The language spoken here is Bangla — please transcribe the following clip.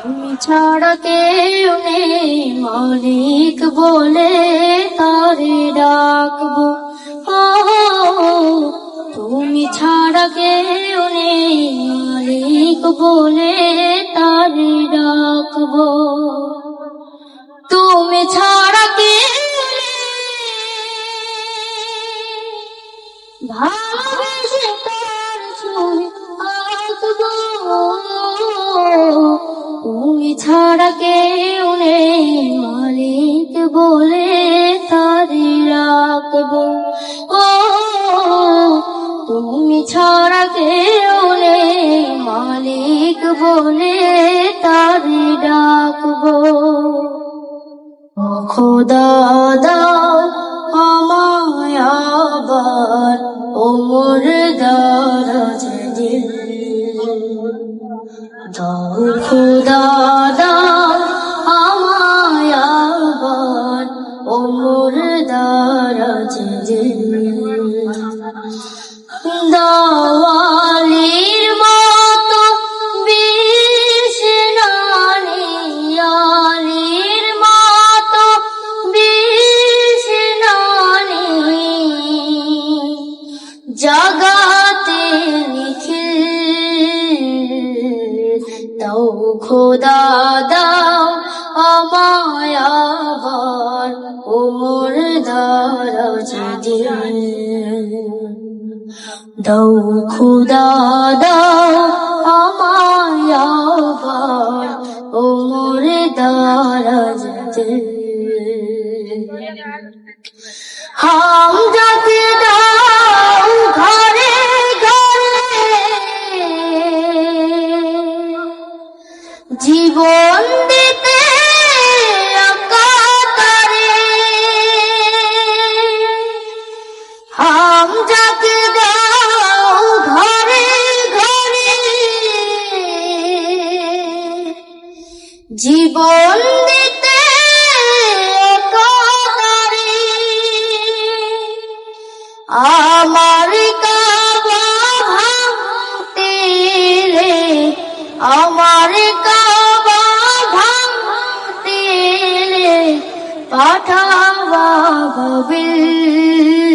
তুমি ছাড়া কেউ নেই মালিক বলে তারে ডাকবো। ও তুমি ছাড়া কেউ নেই মালিক বলে তারে ডাকবো। তুমি ছাড়া কেউ ভালোবেসে তার ছবি আঁকবো। তুমি ছাড়া কেউ নেই মালিক বলে তারে রাখবো। ও তুমি ছাড়া কেউ নেই মালিক বলে তারে ডাকবো। ও খোদা দাও আমায় আবার ওমর দারাজ দিল দাও। খোদা দাও আমায় আবার ওমর দারাজ দিল দাওয়ালির মতো বিষ নানি আলির মতো বিষ নানি জগাতে নিখিল দাও। খোদা দাও আমায় আবার ওমর দারাজ দিল দাও। খোদা দাও আমায় আবার ওমর দারাজ দিল। হামজাকে দাও ঘরে ঘরে জীবন দিতে অকাতরে। হামজাকে দাও ঘরে ঘরে জীবন দিতে অকাতরে। আমার কাবা ভাঙতে রে আমার কাবা ভাঙতে রে পাঠাওয়া বাবিল